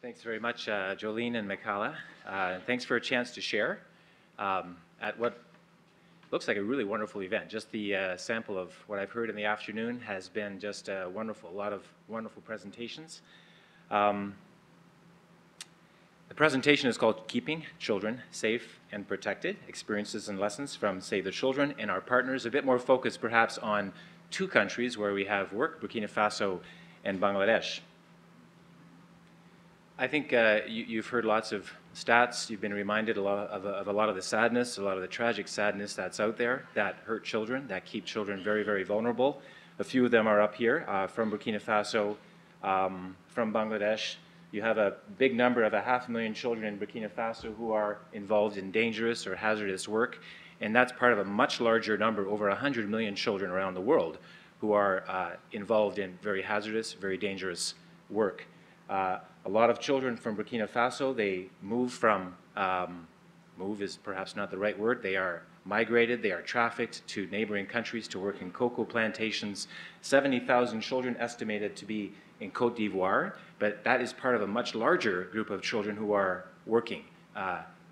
Thanks very much, Jolene and Mikala. Thanks for a chance to share at what looks like a really wonderful event. Just the sample of what I've heard in the afternoon has been just wonderful, a lot of wonderful presentations. The presentation is called Keeping Children Safe and Protected, Experiences and Lessons from Save the Children and Our Partners, a bit more focused perhaps on two countries where we have work, Burkina Faso and Bangladesh. I think you've heard lots of stats. You've been reminded of a lot of the sadness, a lot of the tragic sadness that's out there that hurt children, that keep children very, very vulnerable. A few of them are up here from Burkina Faso, from Bangladesh. You have a big number of 500,000 children in Burkina Faso who are involved in dangerous or hazardous work, and that's part of a much larger number, over 100 million children around the world who are involved in very hazardous, very dangerous work. A lot of children from Burkina Faso, they move from, move is perhaps not the right word, they are migrated, they are trafficked to neighboring countries to work in cocoa plantations. 70,000 children estimated to be in Côte d'Ivoire, but that is part of a much larger group of children who are working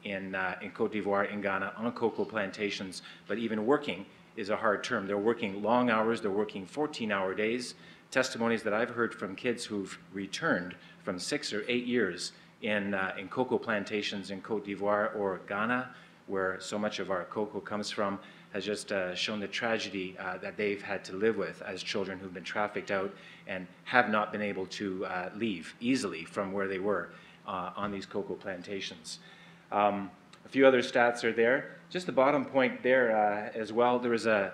in Côte d'Ivoire, in Ghana, on cocoa plantations, but even working is a hard term. They're working long hours, they're working 14-hour days. Testimonies that I've heard from kids who've returned from 6 or 8 years in cocoa plantations in Côte d'Ivoire or Ghana, where so much of our cocoa comes from, has just shown the tragedy that they've had to live with as children who've been trafficked out and have not been able to leave easily from where they were on these cocoa plantations. A few other stats are there. Just the bottom point there as well, there was a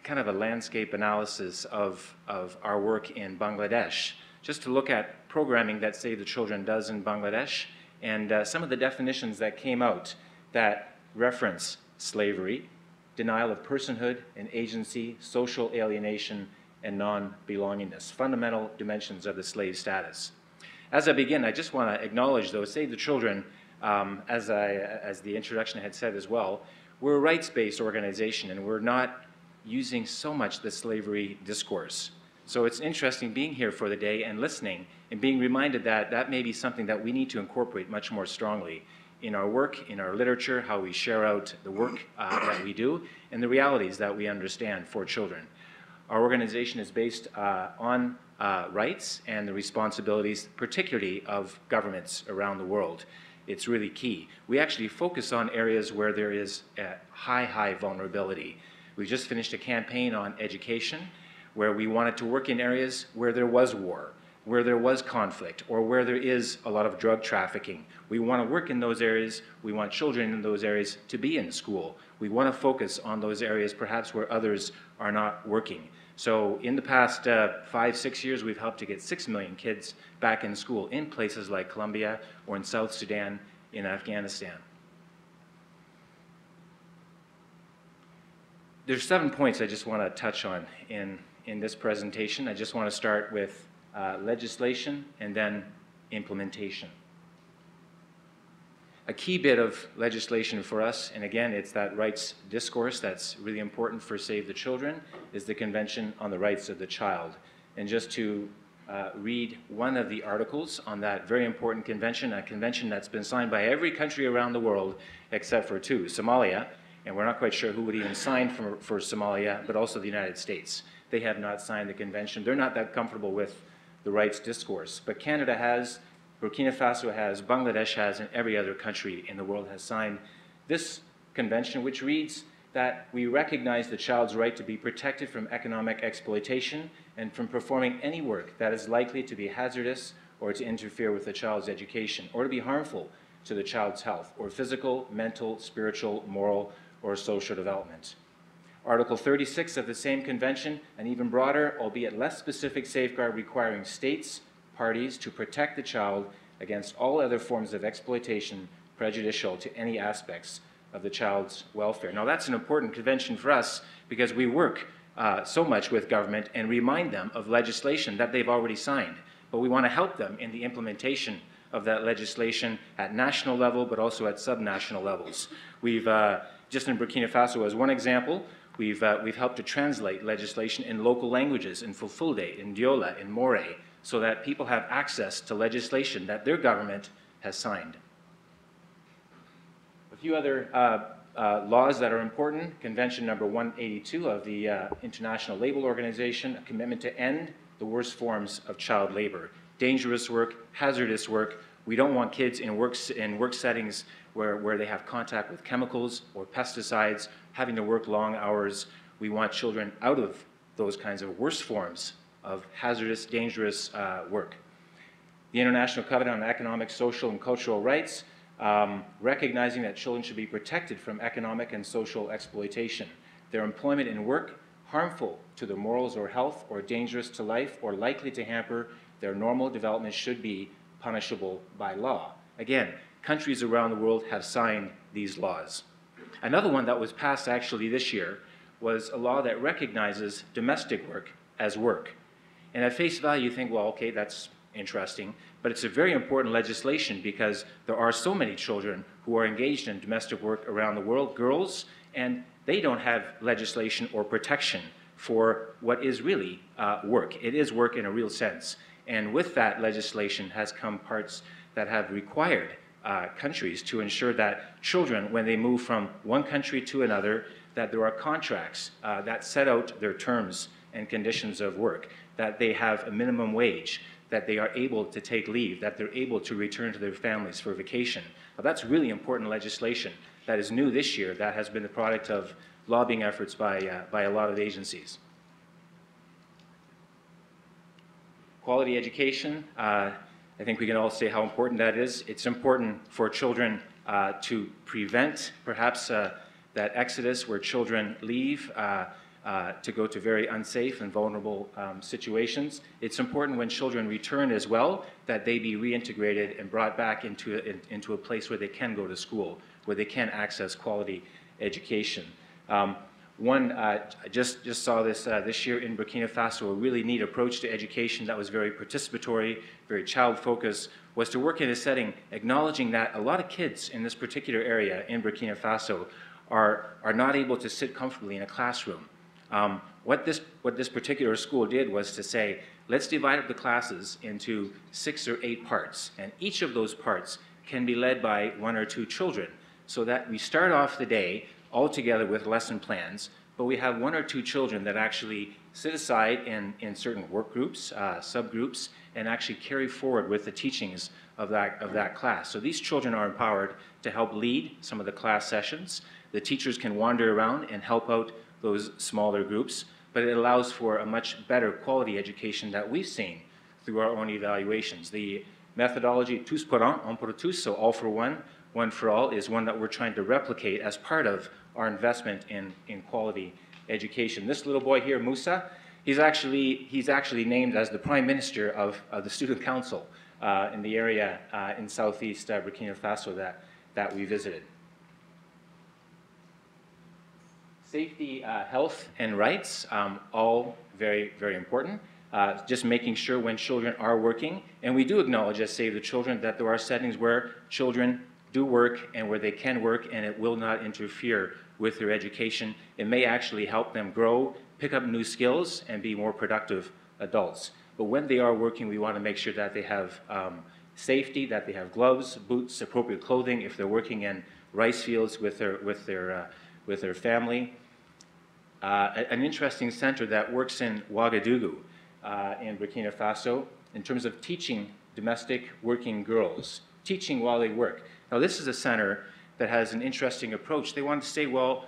kind of a landscape analysis of our work in Bangladesh, just to look at programming that Save the Children does in Bangladesh, and some of the definitions that came out that reference slavery, denial of personhood and agency, social alienation, and non-belongingness, fundamental dimensions of the slave status. As I begin, I just want to acknowledge, though, Save the Children, as the introduction had said as well, we're a rights-based organization, and we're not using so much the slavery discourse. So it's interesting being here for the day and listening and being reminded that that may be something that we need to incorporate much more strongly in our work, in our literature, how we share out the work that we do, and the realities that we understand for children. Our organization is based on rights and the responsibilities, particularly of governments around the world. It's really key. We actually focus on areas where there is high vulnerability. We just finished a campaign on education where we wanted to work in areas where there was war, where there was conflict, or where there is a lot of drug trafficking. We want to work in those areas. We want children in those areas to be in school. We want to focus on those areas perhaps where others are not working. So in the past 5-6 years, we've helped to get 6 million kids back in school in places like Colombia or in South Sudan, in Afghanistan. There's 7 points I just want to touch on in this presentation. I just want to start with legislation and then implementation. A key bit of legislation for us, and again, it's that rights discourse that's really important for Save the Children, is the Convention on the Rights of the Child. And just to read one of the articles on that very important convention, a convention that's been signed by every country around the world except for 2, Somalia, and we're not quite sure who would even sign for Somalia, but also the United States. They have not signed the convention. They're not that comfortable with the rights discourse. But Canada has, Burkina Faso has, Bangladesh has, and every other country in the world has signed this convention, which reads that we recognize the child's right to be protected from economic exploitation and from performing any work that is likely to be hazardous or to interfere with the child's education or to be harmful to the child's health or physical, mental, spiritual, moral, or social development. Article 36 of the same convention, an even broader, albeit less specific safeguard requiring states, parties to protect the child against all other forms of exploitation prejudicial to any aspects of the child's welfare. Now that's an important convention for us because we work so much with government and remind them of legislation that they've already signed. But we want to help them in the implementation of that legislation at national level, but also at subnational levels. We've, just in Burkina Faso as one example, we've helped to translate legislation in local languages, in Fulfulde, in Diola, in Moray, so that people have access to legislation that their government has signed. A few other laws that are important: Convention number 182 of the International Labour Organization, a commitment to end the worst forms of child labor. Dangerous work, hazardous work. We don't want kids in work settings where they have contact with chemicals or pesticides, having to work long hours. We want children out of those kinds of worst forms of hazardous, dangerous work. The International Covenant on Economic, Social, and Cultural Rights, recognizing that children should be protected from economic and social exploitation. Their employment in work harmful to their morals or health, or dangerous to life, or likely to hamper their normal development should be punishable by law. Again, countries around the world have signed these laws. Another one that was passed actually this year was a law that recognizes domestic work as work. And at face value, you think, well, okay, that's interesting, but it's a very important legislation because there are so many children who are engaged in domestic work around the world, girls, and they don't have legislation or protection for what is really work. It is work in a real sense. And with that legislation has come parts that have required countries to ensure that children, when they move from one country to another, that there are contracts that set out their terms and conditions of work, that they have a minimum wage, that they are able to take leave, that they're able to return to their families for vacation. Now, that's really important legislation that is new this year, that has been the product of lobbying efforts by a lot of agencies. Quality education, I think we can all say how important that is. It's important for children to prevent perhaps that exodus where children leave to go to very unsafe and vulnerable situations. It's important when children return as well that they be reintegrated and brought back into a place where they can go to school, where they can access quality education. I just saw this this year in Burkina Faso, a really neat approach to education that was very participatory, very child-focused, was to work in a setting acknowledging that a lot of kids in this particular area in Burkina Faso are not able to sit comfortably in a classroom. What this particular school did was to say, let's divide up the classes into 6 or 8 parts, and each of those parts can be led by 1 or 2 children, so that we start off the day all together with lesson plans, but we have 1 or 2 children that actually sit aside in certain work groups, subgroups, and actually carry forward with the teachings of that class. So these children are empowered to help lead some of the class sessions. The teachers can wander around and help out those smaller groups, but it allows for a much better quality education that we've seen through our own evaluations. The methodology tous pour un pour tous, so all for one for all, is one that we're trying to replicate as part of our investment in quality education. This little boy here, Moussa, he's actually named as the Prime Minister of the Student Council in the area in southeast Burkina Faso that we visited. Safety, health, and rights, all very, very important. Just making sure when children are working, and we do acknowledge as Save the Children that there are settings where children do work and where they can work and it will not interfere with their education. It may actually help them grow, pick up new skills, and be more productive adults. But when they are working, we want to make sure that they have safety, that they have gloves, boots, appropriate clothing if they're working in rice fields with their family. An interesting center that works in Ouagadougou in Burkina Faso in terms of teaching domestic working girls, teaching while they work. Now this is a center that has an interesting approach. They want to say, well,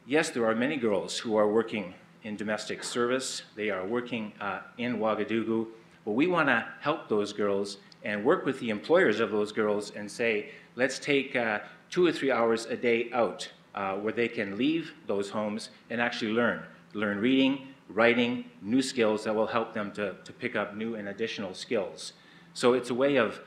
yes, there are many girls who are working in domestic service. They are working in Ouagadougou, but we want to help those girls and work with the employers of those girls and say, let's take 2 or 3 hours a day out where they can leave those homes and actually learn reading, writing, new skills that will help them to pick up new and additional skills. So it's a way of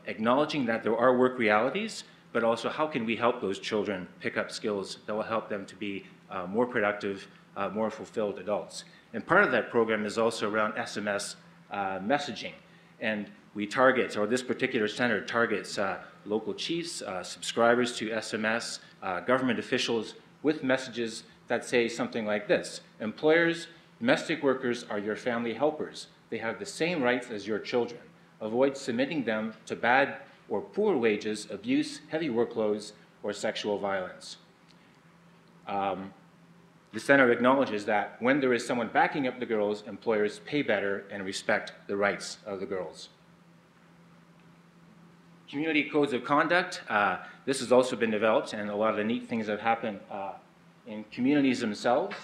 acknowledging that there are work realities, but also how can we help those children pick up skills that will help them to be more productive, more fulfilled adults. And part of that program is also around SMS messaging. And we target, or this particular center targets local chiefs, subscribers to SMS, government officials with messages that say something like this: employers, domestic workers are your family helpers. they have the same rights as your children. Avoid submitting them to bad or poor wages, abuse, heavy workloads, or sexual violence. The center acknowledges that when there is someone backing up the girls, employers pay better and respect the rights of the girls. Community codes of conduct, this has also been developed, and a lot of the neat things have happened in communities themselves.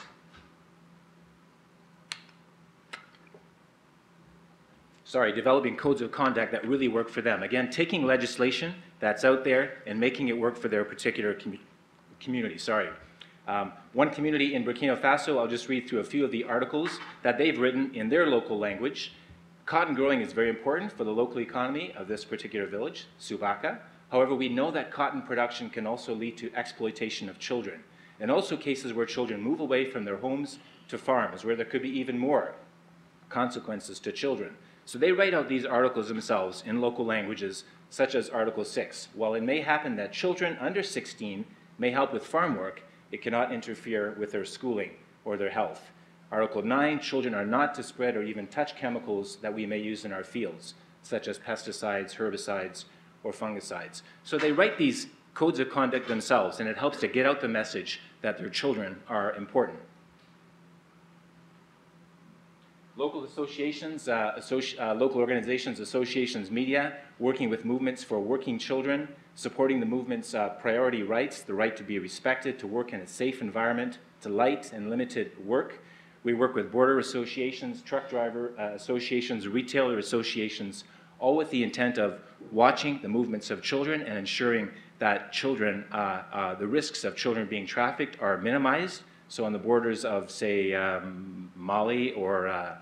Developing codes of conduct that really work for them. Again, taking legislation that's out there and making it work for their particular community. One community in Burkina Faso, I'll just read through a few of the articles that they've written in their local language. Cotton growing is very important for the local economy of this particular village, Subaka. However, we know that cotton production can also lead to exploitation of children, and also cases where children move away from their homes to farms, where there could be even more consequences to children. So they write out these articles themselves in local languages, such as Article 6. While it may happen that children under 16 may help with farm work, it cannot interfere with their schooling or their health. Article 9, children are not to spread or even touch chemicals that we may use in our fields, such as pesticides, herbicides, or fungicides. So they write these codes of conduct themselves, and it helps to get out the message that their children are important. Local associations, local organizations, associations, media, working with movements for working children, supporting the movement's priority rights, the right to be respected, to work in a safe environment, to light and limited work. We work with border associations, truck driver associations, retailer associations, all with the intent of watching the movements of children and ensuring that children, the risks of children being trafficked are minimized. So on the borders of, say, Mali or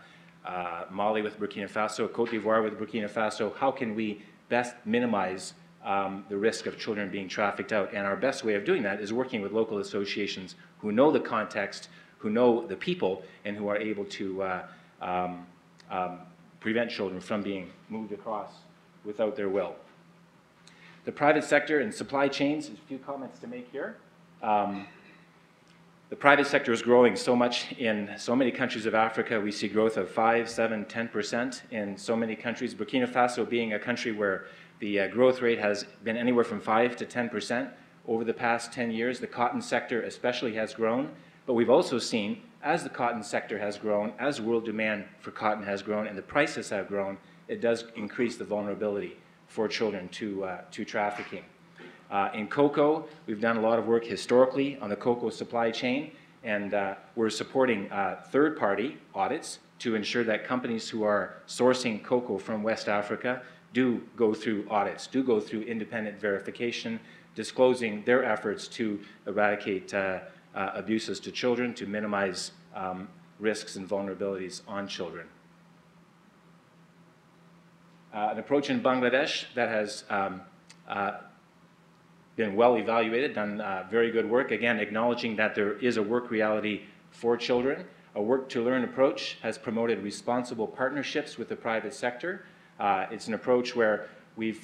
Mali with Burkina Faso, Cote d'Ivoire with Burkina Faso, how can we best minimize the risk of children being trafficked out? And our best way of doing that is working with local associations who know the context, who know the people, and who are able to prevent children from being moved across without their will. The private sector and supply chains, there's a few comments to make here. The private sector is growing so much in so many countries of Africa. We see growth of 5, 7, 10% in so many countries. Burkina Faso being a country where the growth rate has been anywhere from 5 to 10% over the past 10 years. The cotton sector especially has grown, but we've also seen as the cotton sector has grown, as world demand for cotton has grown and the prices have grown, it does increase the vulnerability for children to trafficking. In cocoa, we've done a lot of work historically on the cocoa supply chain, and we're supporting third-party audits to ensure that companies who are sourcing cocoa from West Africa do go through audits, do go through independent verification, disclosing their efforts to eradicate abuses to children, to minimize risks and vulnerabilities on children. An approach in Bangladesh that has been well evaluated, done very good work, again acknowledging that there is a work reality for children. A work-to-learn approach has promoted responsible partnerships with the private sector. It's an approach where we've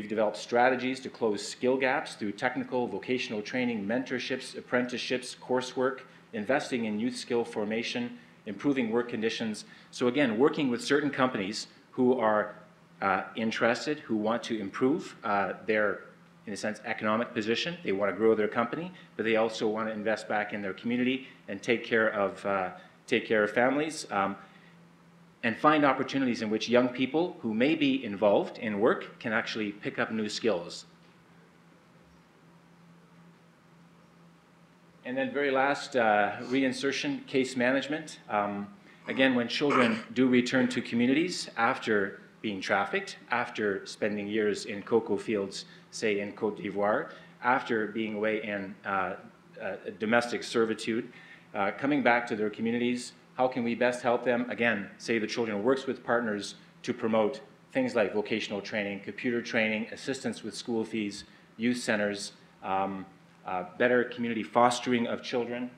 developed strategies to close skill gaps through technical, vocational training, mentorships, apprenticeships, coursework, investing in youth skill formation, improving work conditions. So again, working with certain companies who are interested, who want to improve their, in a sense, economic position. They want to grow their company, but they also want to invest back in their community and take care of families, and find opportunities in which young people who may be involved in work can actually pick up new skills. And then very last, reinsertion, case management. Again, when children do return to communities after being trafficked, after spending years in cocoa fields, say in Cote d'Ivoire, after being away in domestic servitude, coming back to their communities, how can we best help them? Again, say the children works with partners to promote things like vocational training, computer training, assistance with school fees, youth centers, better community fostering of children.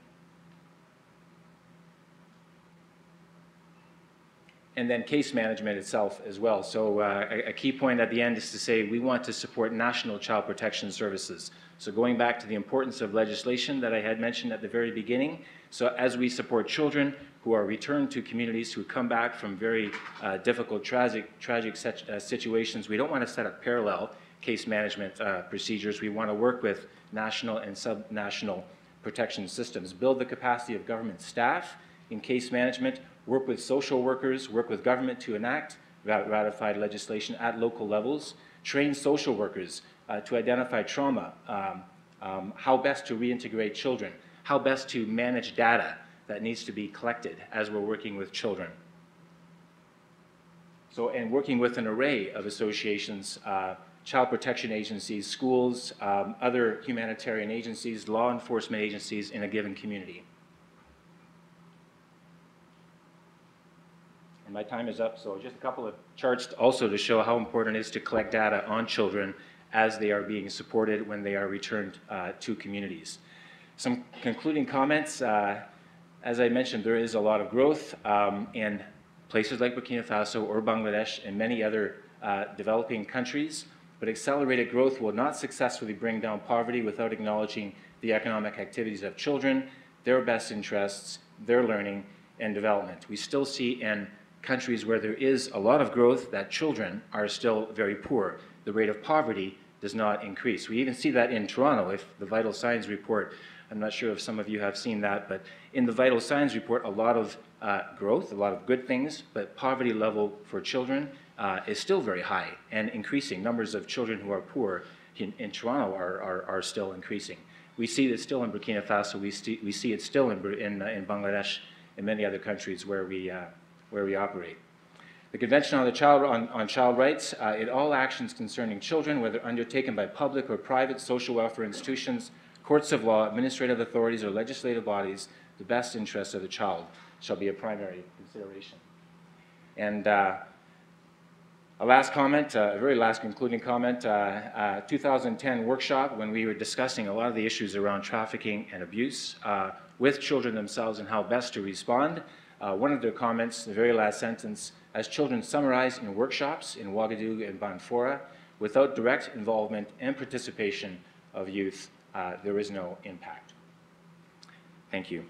And then case management itself as well. So a key point at the end is to say we want to support national child protection services. So going back to the importance of legislation that I had mentioned at the very beginning, So as we support children who are returned to communities, who come back from very difficult, tragic situations, we don't want to set up parallel case management procedures. We want to work with national and subnational protection systems, build the capacity of government staff in case management, work with social workers, work with government to enact ratified legislation at local levels, train social workers to identify trauma, how best to reintegrate children, how best to manage data that needs to be collected as we're working with children. So, and working with an array of associations, child protection agencies, schools, other humanitarian agencies, law enforcement agencies in a given community. And my time is up, so just a couple of charts also to show how important it is to collect data on children as they are being supported when they are returned to communities. Some concluding comments. As I mentioned, there is a lot of growth in places like Burkina Faso or Bangladesh and many other developing countries, but accelerated growth will not successfully bring down poverty without acknowledging the economic activities of children, their best interests, their learning and development. We still see in countries where there is a lot of growth that children are still very poor. The rate of poverty does not increase. We even see that in Toronto. If the Vital Signs report, I'm not sure if some of you have seen that, but in the Vital Signs report, a lot of growth, a lot of good things, but poverty level for children is still very high and increasing. Numbers of children who are poor in Toronto are still increasing. We see it still in Burkina Faso. We see it still in Bangladesh and many other countries where we operate. The Convention on Child Rights, in all actions concerning children, whether undertaken by public or private social welfare institutions, courts of law, administrative authorities, or legislative bodies, the best interests of the child shall be a primary consideration. And a last comment, a very last concluding comment, 2010 workshop when we were discussing a lot of the issues around trafficking and abuse with children themselves and how best to respond. One of their comments, the very last sentence, as children summarized in workshops in Ouagadougou and Banfora, without direct involvement and participation of youth, there is no impact. Thank you.